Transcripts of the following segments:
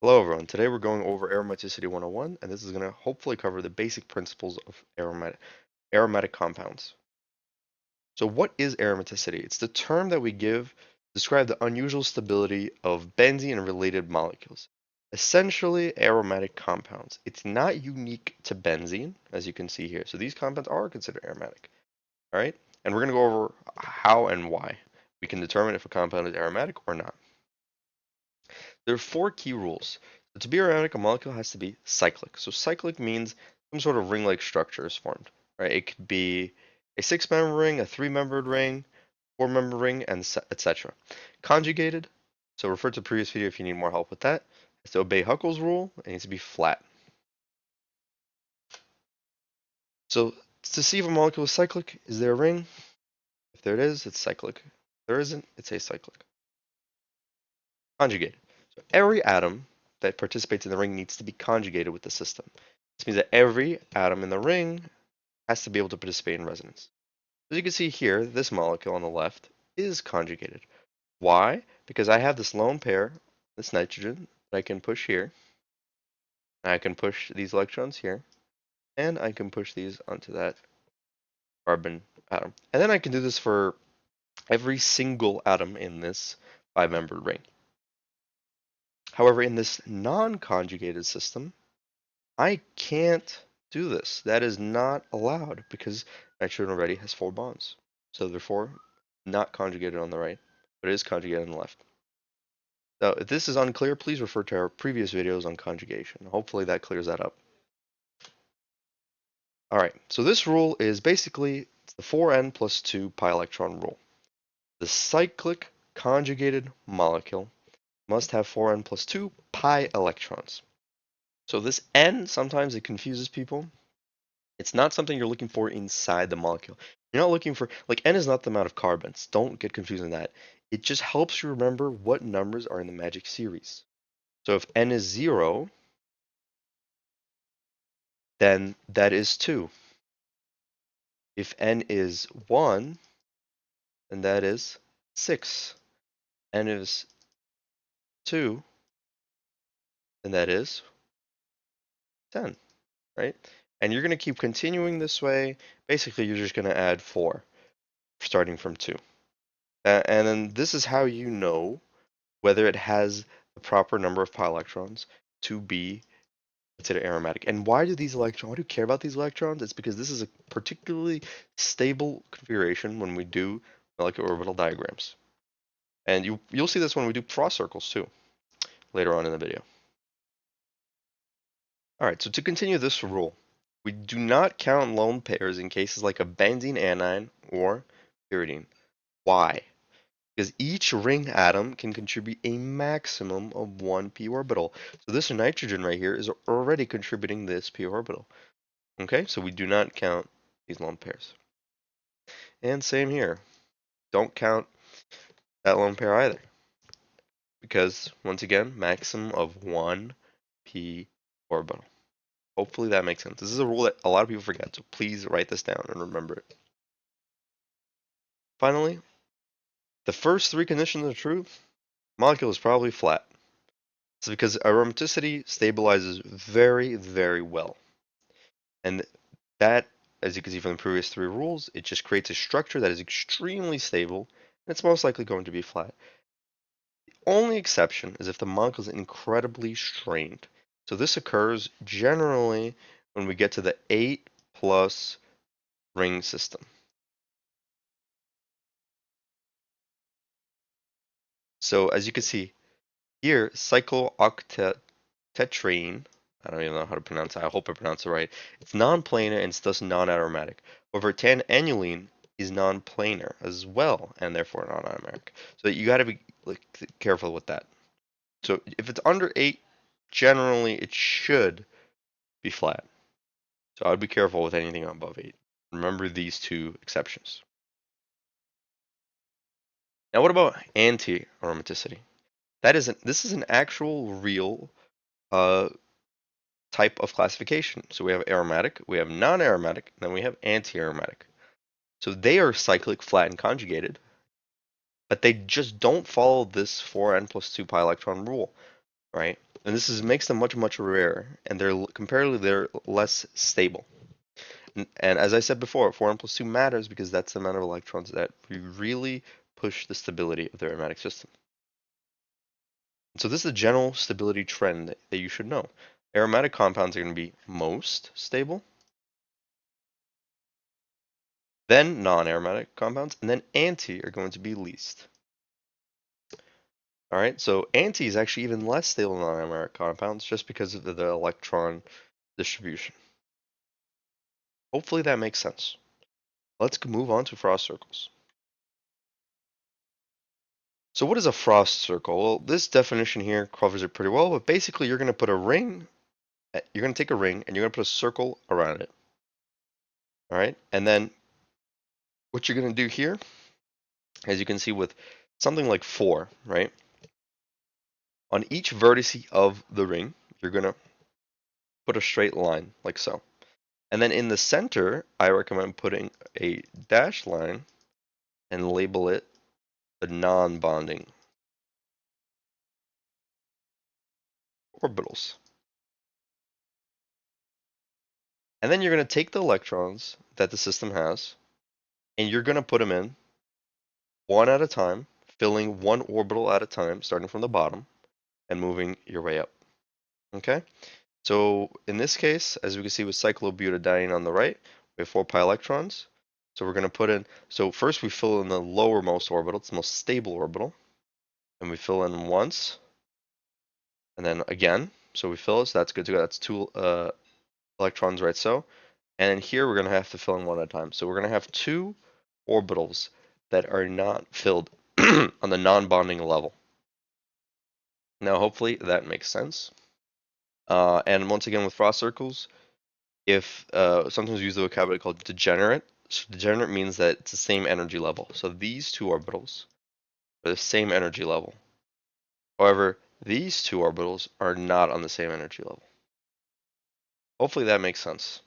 Hello everyone, today we're going over Aromaticity 101, and this is going to hopefully cover the basic principles of aromatic compounds. So what is aromaticity? It's the term that we give to describe the unusual stability of benzene and related molecules. Essentially, aromatic compounds. It's not unique to benzene, as you can see here. So these compounds are considered aromatic, all right? And we're going to go over how and why we can determine if a compound is aromatic or not. There are four key rules. So to be aromatic, a molecule has to be cyclic. So cyclic means some sort of ring-like structure is formed, right? It could be a six-member ring, a three-membered ring, four-member ring, and etc. Conjugated, so refer to the previous video if you need more help with that. Has to obey Huckel's rule. It needs to be flat. So to see if a molecule is cyclic, is there a ring? If there it is, it's cyclic. If there isn't, it's acyclic. Conjugated. So every atom that participates in the ring needs to be conjugated with the system. This means that every atom in the ring has to be able to participate in resonance. As you can see here, this molecule on the left is conjugated. Why? Because I have this lone pair, this nitrogen, that I can push here. I can push these electrons here, and I can push these onto that carbon atom. And then I can do this for every single atom in this five-membered ring. However, in this non-conjugated system, I can't do this. That is not allowed because nitrogen already has four bonds. So therefore, not conjugated on the right, but it is conjugated on the left. Now, if this is unclear, please refer to our previous videos on conjugation. Hopefully that clears that up. All right, so this rule is basically the 4n plus 2 pi electron rule. The cyclic conjugated molecule must have 4n plus 2 pi electrons. So this n, sometimes it confuses people. It's not something you're looking for inside the molecule. You're not looking for, like, n is not the amount of carbons. Don't get confused in that. It just helps you remember what numbers are in the magic series. So if n is 0, then that is 2. If n is 1, then that is 6. N is 2, then that is 10, right? And you're going to keep continuing this way. Basically, you're just going to add 4, starting from 2. And then this is how you know whether it has the proper number of pi electrons to be considered aromatic. And why do these electrons, why do you care about these electrons? It's because this is a particularly stable configuration when we do molecular orbital diagrams. And you'll see this when we do frost circles too, later on in the video. All right, so to continue this rule, we do not count lone pairs in cases like a benzene anion or pyridine. Why? Because each ring atom can contribute a maximum of one p orbital. So this nitrogen right here is already contributing this p orbital. Okay, so we do not count these lone pairs. And same here. Don't count that lone pair either. Because, once again, maximum of one p orbital. Hopefully that makes sense. This is a rule that a lot of people forget, so please write this down and remember it. Finally, the first three conditions are true. Molecule is probably flat. It's because aromaticity stabilizes very, very well. And that, as you can see from the previous three rules, it just creates a structure that is extremely stable, and it's most likely going to be flat. The only exception is if the molecule is incredibly strained. So this occurs generally when we get to the 8 plus ring system. So as you can see here, cyclooctatetraene, I don't even know how to pronounce it. I hope I pronounce it right. It's non-planar and it's thus non-aromatic. However, tan-annuline is non-planar as well, and therefore non-aromatic. So you got to be careful with that. So if it's under 8, generally it should be flat. So I would be careful with anything above 8. Remember these two exceptions. Now, what about anti-aromaticity? This is an actual real uh, type of classification. So we have aromatic, we have non-aromatic, and then we have anti-aromatic. So they are cyclic, flat, and conjugated, but they just don't follow this 4n plus 2 pi electron rule. right? And makes them much rarer, and comparatively they're less stable. And as I said before, 4n plus 2 matters because that's the amount of electrons that really push the stability of the aromatic system. So this is a general stability trend that you should know. Aromatic compounds are going to be most stable, then non-aromatic compounds, and then anti are going to be least. All right, so anti is actually even less stable than non-aromatic compounds just because of the electron distribution. Hopefully that makes sense. Let's move on to frost circles. So what is a frost circle? Well, this definition here covers it pretty well, but basically you're going to put a ring, you're going to take a ring and you're going to put a circle around it. All right, and then what you're going to do here, as you can see with something like 4, right? On each vertice of the ring, you're going to put a straight line like so. And then in the center, I recommend putting a dashed line and label it the non-bonding orbitals. And then you're going to take the electrons that the system has, and you're going to put them in one at a time, filling one orbital at a time, starting from the bottom and moving your way up. Okay? So in this case, as we can see with cyclobutadiene on the right, we have 4 pi electrons. So we're going to put in, so first we fill in the lowermost orbital, it's the most stable orbital, and we fill in once, and then again. So we fill it, so that's good to go. That's 2 electrons, right? So, and then here we're going to have to fill in one at a time. So we're going to have 2 orbitals that are not filled on the non-bonding level. Now, hopefully that makes sense. And once again, with frost circles, if sometimes we use the vocabulary called degenerate. So degenerate means that it's the same energy level. So these 2 orbitals are the same energy level. However, these 2 orbitals are not on the same energy level. Hopefully that makes sense.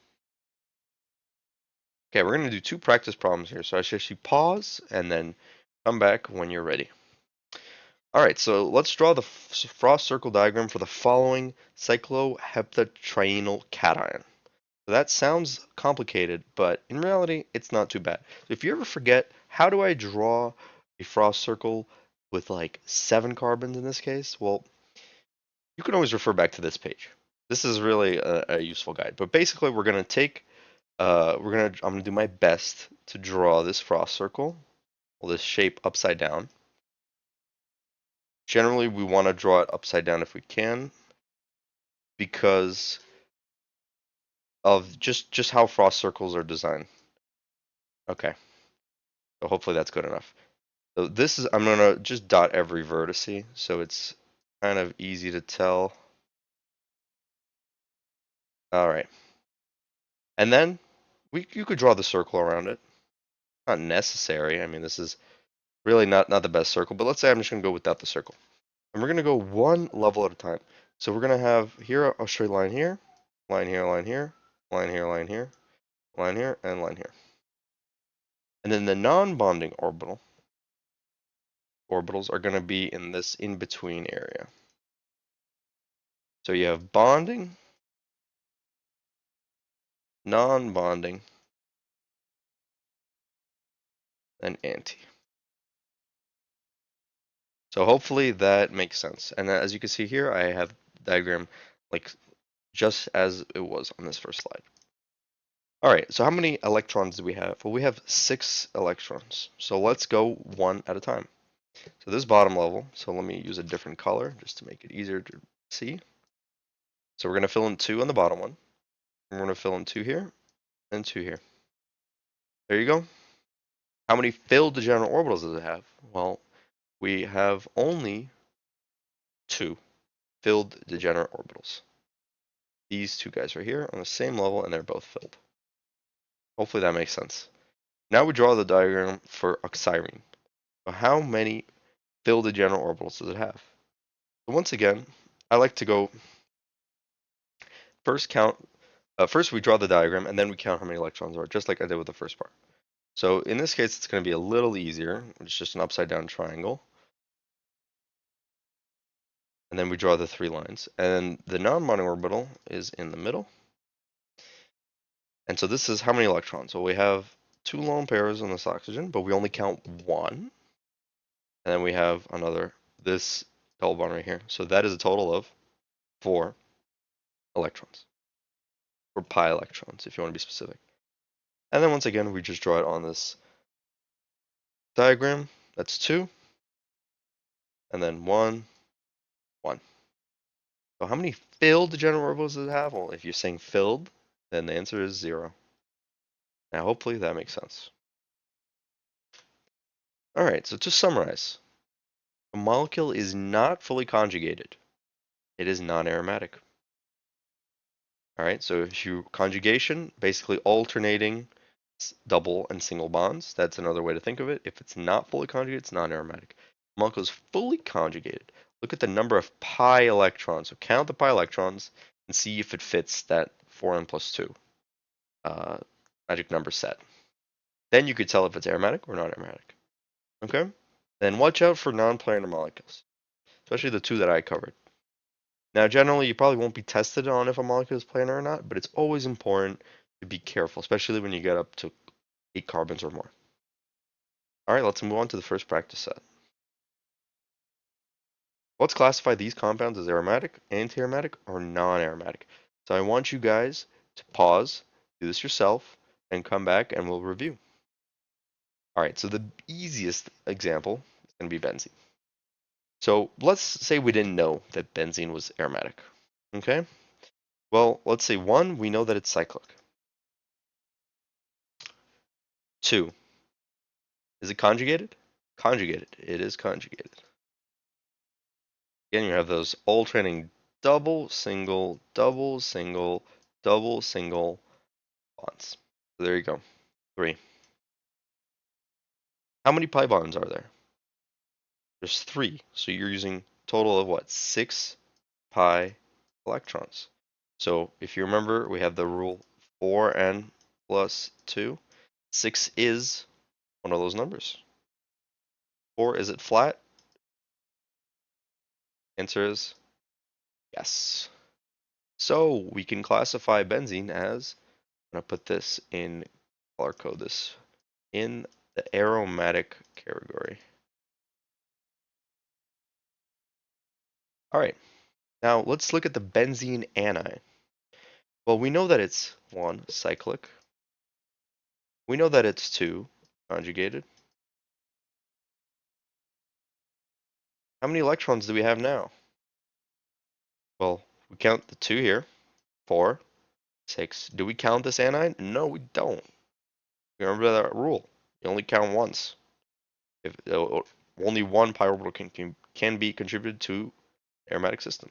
Okay, we're going to do 2 practice problems here. So I suggest you pause and then come back when you're ready. All right, so let's draw the frost circle diagram for the following cycloheptatrienol cation. So that sounds complicated, but in reality, it's not too bad. So if you ever forget, how do I draw a frost circle with like 7 carbons in this case? Well, you can always refer back to this page. This is really a useful guide. But basically, we're gonna take, I'm gonna do my best to draw this frost circle, well, this shape upside down. Generally, we want to draw it upside down if we can, because of just how frost circles are designed. Okay, so hopefully that's good enough. So this is, I'm gonna just dot every vertice, so it's kind of easy to tell. All right, and then you could draw the circle around it. Not necessary. I mean, this is really not the best circle, but let's say I'm just gonna go without the circle, and we're gonna go one level at a time. So we're gonna have here a straight line here, line here, line here, line here, line here, line here, and line here. And then the non-bonding orbitals are gonna be in this in-between area. So you have bonding, non-bonding, and anti. So hopefully that makes sense. And as you can see here, I have the diagram like just as it was on this first slide. All right, so how many electrons do we have? Well, we have 6 electrons. So let's go one at a time. So this bottom level, so let me use a different color just to make it easier to see. So we're going to fill in 2 on the bottom one. We're going to fill in 2 here and 2 here. There you go. How many filled degenerate orbitals does it have? Well, we have only 2 filled degenerate orbitals. These 2 guys right here on the same level, and they're both filled. Hopefully that makes sense. Now we draw the diagram for oxyrene. So how many filled degenerate orbitals does it have? So once again, I like to go first count. First we draw the diagram, and then we count how many electrons are, just like I did with the first part. So in this case, it's going to be a little easier. It's just an upside down triangle. And then we draw the 3 lines. And the non-bonding orbital is in the middle. And so this is how many electrons? Well, we have 2 lone pairs on this oxygen, but we only count 1. And then we have this double bond right here. So that is a total of 4 electrons, or pi electrons, if you want to be specific. And then once again, we just draw it on this diagram. That's 2, and then 1, 1. So how many filled general orbitals does it have? Well, if you're saying filled, then the answer is 0. Now, hopefully that makes sense. All right, so to summarize, a molecule is not fully conjugated. It is non-aromatic. All right, so if you conjugation, basically alternating double and single bonds. That's another way to think of it. If it's not fully conjugated, it's non-aromatic. Molecule is fully conjugated. Look at the number of pi electrons. So count the pi electrons and see if it fits that 4n plus 2 magic number set. Then you could tell if it's aromatic or not aromatic. Okay? Then watch out for non-planar molecules, especially the 2 that I covered. Now, generally, you probably won't be tested on if a molecule is planar or not, but it's always important to be careful, especially when you get up to 8 carbons or more. All right, let's move on to the first practice set. Let's classify these compounds as aromatic, anti-aromatic, or non-aromatic. So I want you guys to pause, do this yourself, and come back and we'll review. All right, so the easiest example is going to be benzene. So let's say we didn't know that benzene was aromatic. Okay? Well, let's say 1, we know that it's cyclic. 2, is it conjugated? Conjugated. It is conjugated. Again, you have those alternating double, single, double, single, double, single bonds. So there you go. 3. How many pi bonds are there? There's 3. So you're using total of what? 6 pi electrons. So if you remember, we have the rule 4n plus 2. 6 is one of those numbers. 4, is it flat? Answer is yes. So we can classify benzene as, I'm going to put this in color code this, in the aromatic category. All right, now let's look at the benzene anion. Well, we know that it's 1, cyclic. We know that it's 2, conjugated. How many electrons do we have now? Well, we count the 2 here, 4, 6. Do we count this anion? No, we don't. Remember that rule. You only count once. If only 1 pi orbital can be contributed to aromatic system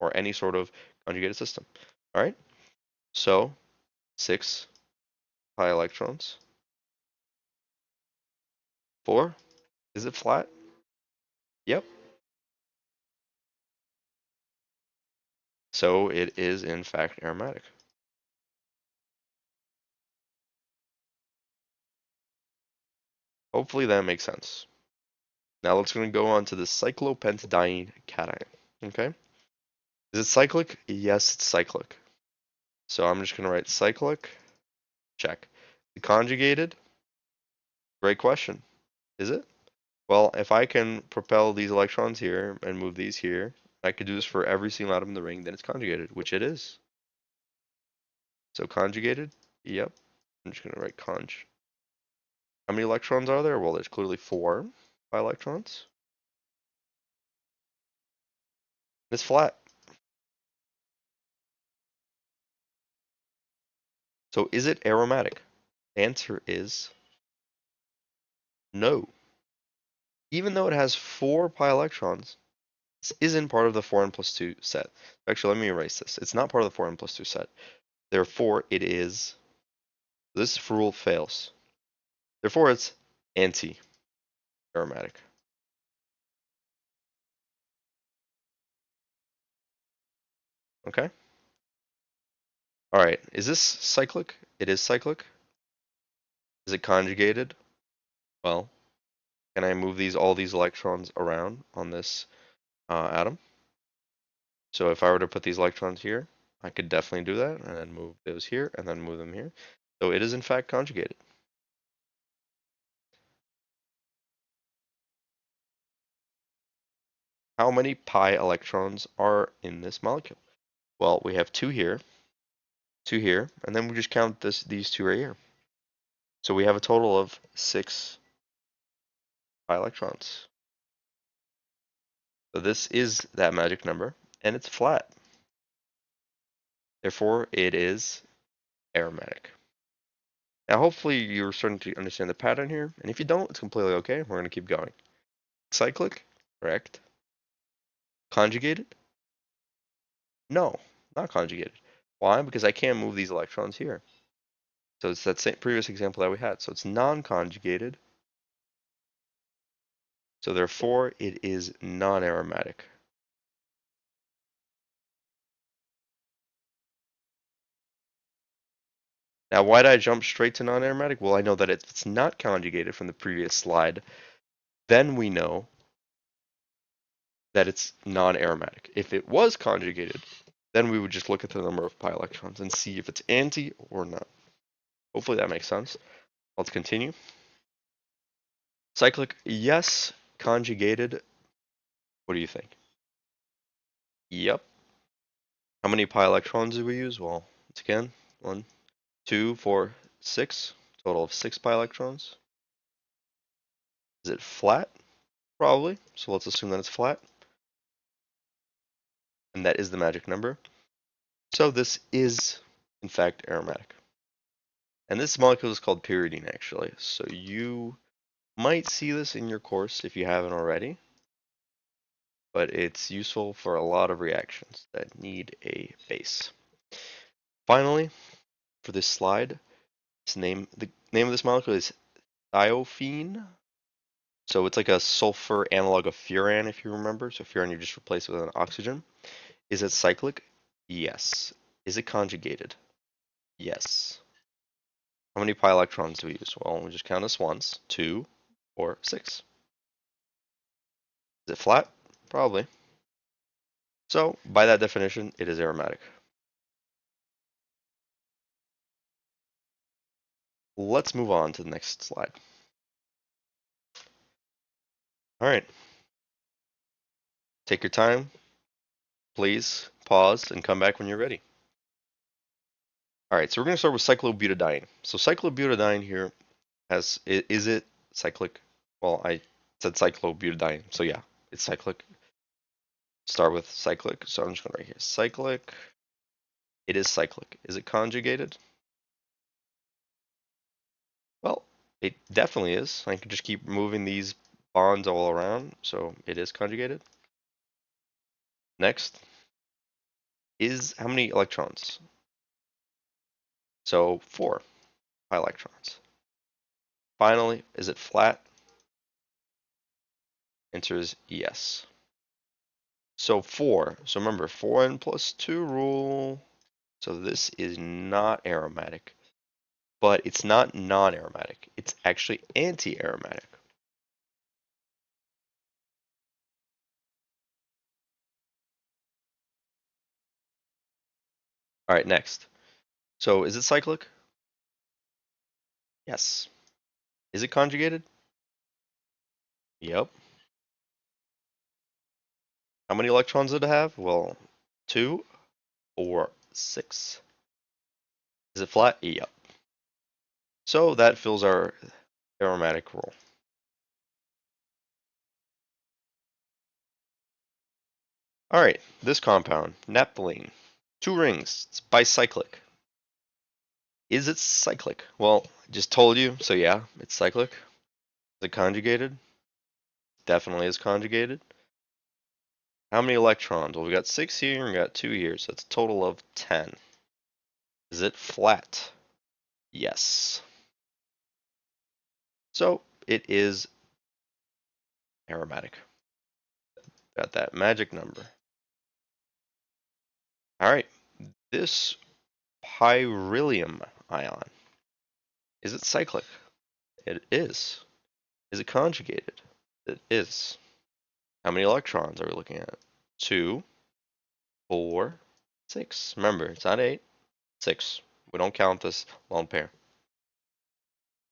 or any sort of conjugated system. All right? So 6 pi electrons. 4, is it flat? Yep. So it is in fact aromatic. Hopefully that makes sense. Now let's going to go on to the cyclopentadiene cation. Okay? Is it cyclic? Yes, it's cyclic. So I'm just going to write cyclic. Check. Conjugated? Great question. Is it? Well, if I can propel these electrons here and move these here, I could do this for every single atom in the ring, then it's conjugated, which it is. So conjugated? Yep. I'm just going to write conj. How many electrons are there? Well, there's clearly 4 pi electrons. It's flat. So is it aromatic? Answer is no. Even though it has 4 pi electrons, this isn't part of the 4n plus 2 set. Actually, let me erase this. It's not part of the 4n plus 2 set. Therefore, it is. This rule fails. Therefore, it's anti-aromatic. Okay? All right. Is this cyclic? It is cyclic. Is it conjugated? Well, can I move all these electrons around on this atom? So if I were to put these electrons here, I could definitely do that, and then move those here, and then move them here. So it is in fact conjugated. How many pi electrons are in this molecule? Well, we have two here, and then we just count these two right here. So we have a total of 6 pi electrons. So this is that magic number, and it's flat. Therefore, it is aromatic. Now, hopefully you're starting to understand the pattern here, and if you don't, it's completely okay. We're going to keep going. Cyclic, correct. Conjugated? No, not conjugated. Why? Because I can't move these electrons here. So it's that same previous example that we had. So it's non-conjugated. So therefore, it is non-aromatic. Now, why did I jump straight to non-aromatic? Well, I know that if it's not conjugated from the previous slide, then we know that it's non-aromatic. If it was conjugated, then we would just look at the number of pi electrons and see if it's anti or not. Hopefully that makes sense. Let's continue. Cyclic, yes. Conjugated, what do you think? Yep. How many pi electrons do we use? Well, once again, 1, 2, 4, 6. Total of 6 pi electrons. Is it flat? Probably. So let's assume that it's flat. And that is the magic number. So this is, in fact, aromatic. And this molecule is called pyridine, actually. So you might see this in your course if you haven't already. But it's useful for a lot of reactions that need a base. Finally, for this slide, the name of this molecule is thiophene. So it's like a sulfur analog of furan, if you remember. So furan you just replace with an oxygen. Is it cyclic? Yes. Is it conjugated? Yes. How many pi electrons do we use? Well, we just count this once, 2, or 6. Is it flat? Probably. So, by that definition, it is aromatic. Let's move on to the next slide. All right. Take your time. Please pause and come back when you're ready. All right, so we're going to start with cyclobutadiene. So cyclobutadiene here is it cyclic? Well, I said cyclobutadiene, so yeah, it's cyclic. Start with cyclic, so I'm just going to write here. Cyclic, it is cyclic. Is it conjugated? Well, it definitely is. I can just keep moving these bonds all around, so it is conjugated. Next is how many electrons? So 4 pi electrons. Finally, is it flat? Answer is yes. So 4. So remember, 4n plus 2 rule. So this is not aromatic, but it's not non-aromatic. It's actually anti-aromatic. All right, next. So is it cyclic? Yes. Is it conjugated? Yep. How many electrons did it have? Well, 2 or 6. Is it flat? Yep. So that fills our aromatic role. All right, this compound, naphthalene, 2 rings, it's bicyclic. Is it cyclic? Well, I just told you, so yeah, it's cyclic. Is it conjugated? Definitely is conjugated. How many electrons? Well, we got 6 here and we got 2 here, so it's a total of 10. Is it flat? Yes. So it is aromatic. Got that magic number. All right, this pyrrolium ion, is it cyclic? It is. Is it conjugated? It is. How many electrons are we looking at? 2 4, 6. Remember, it's not 8, 6. We don't count this lone pair.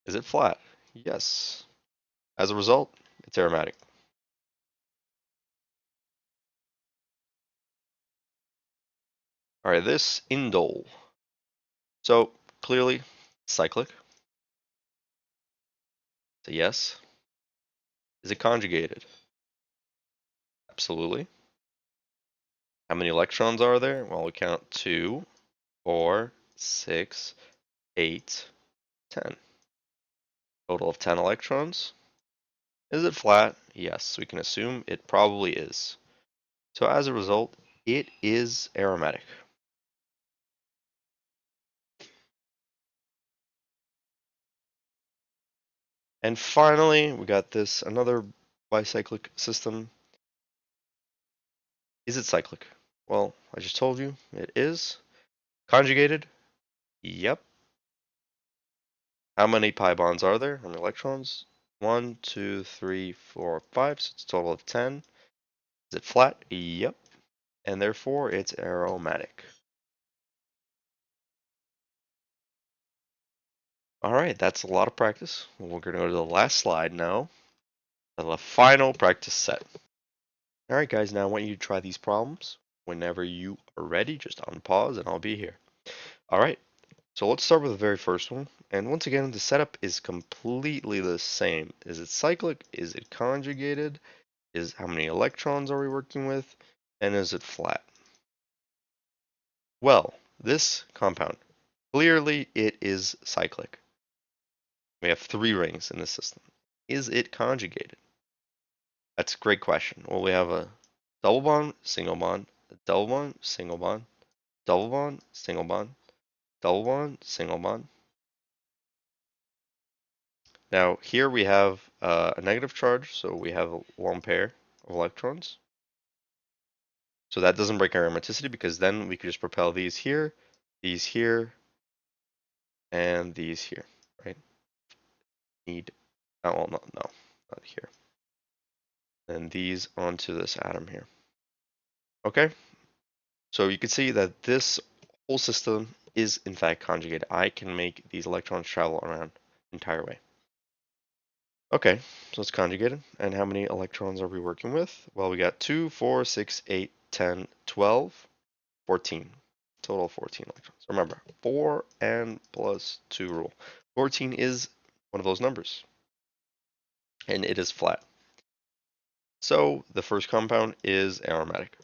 Is it flat? Yes. As a result, it's aromatic. All right, this indole. So clearly, cyclic. So yes. Is it conjugated? Absolutely. How many electrons are there? Well, we count 2, 4, 6, 8, 10. Total of 10 electrons. Is it flat? Yes, we can assume it probably is. So as a result, it is aromatic. And finally, we got this another bicyclic system. Is it cyclic? Well, I just told you it is. Conjugated? Yep. How many pi bonds are there? How many electrons? 1, 2, 3, 4, 5. So it's a total of 10. Is it flat? Yep. And therefore it's aromatic. All right, that's a lot of practice. We're going to go to the last slide now. The final practice set. All right, guys, now I want you to try these problems. Whenever you are ready, just unpause and I'll be here. All right, so let's start with the very first one. And once again, the setup is completely the same. Is it cyclic? Is it conjugated? Is how many electrons are we working with? And is it flat? Well, this compound, clearly it is cyclic. We have 3 rings in this system. Is it conjugated? That's a great question. Well, we have a double bond, single bond, a double bond, single bond, double bond, single bond, double bond, single bond. Now here we have a negative charge, so we have a lone pair of electrons. So that doesn't break our aromaticity because then we could just propel these here, and these here, right? Need, oh, well, no, not here. And these onto this atom here. Okay, so you can see that this whole system is in fact conjugated. I can make these electrons travel around the entire way. Okay, so it's conjugated. And how many electrons are we working with? Well, we got 2, 4, 6, 8, 10, 12, 14. Total of 14 electrons. Remember, 4 and plus 2 rule. 14 is one of those numbers, and it is flat. So the first compound is aromatic.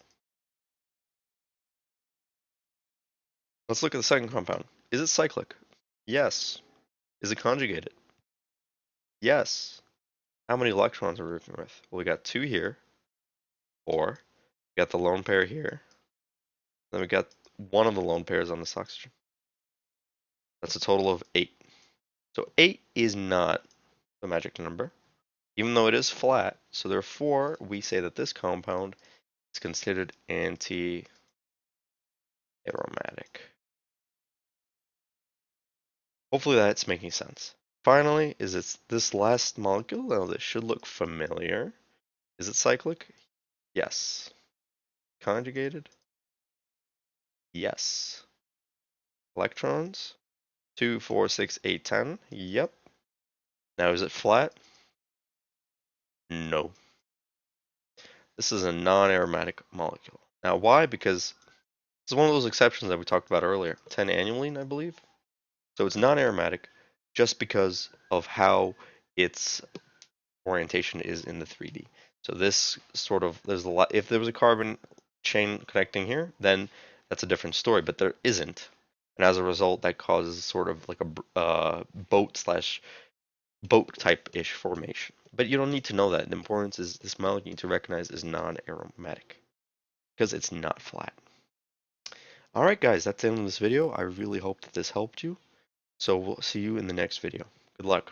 Let's look at the second compound. Is it cyclic? Yes. Is it conjugated? Yes. How many electrons are we working with? Well, we got 2 here, 4. We got the lone pair here. Then we got one of the lone pairs on this oxygen. That's a total of 8. So 8 is not the magic number, even though it is flat. So therefore, we say that this compound is considered anti-aromatic. Hopefully that's making sense. Finally, is it this last molecule? Now this should look familiar. Is it cyclic? Yes. Conjugated? Yes. Electrons? 2, 4, 6, 8, 10. Yep. Now is it flat? No. This is a non-aromatic molecule. Now why? Because this is one of those exceptions that we talked about earlier. 10-annuline, I believe. So it's non-aromatic just because of how its orientation is in the 3D. So this sort of, there's a lot, if there was a carbon chain connecting here, then that's a different story, but there isn't. And as a result, that causes sort of like a boat type-ish formation. But you don't need to know that. The importance is this molecule you need to recognize is non-aromatic because it's not flat. All right, guys, that's the end of this video. I really hope that this helped you. So we'll see you in the next video. Good luck.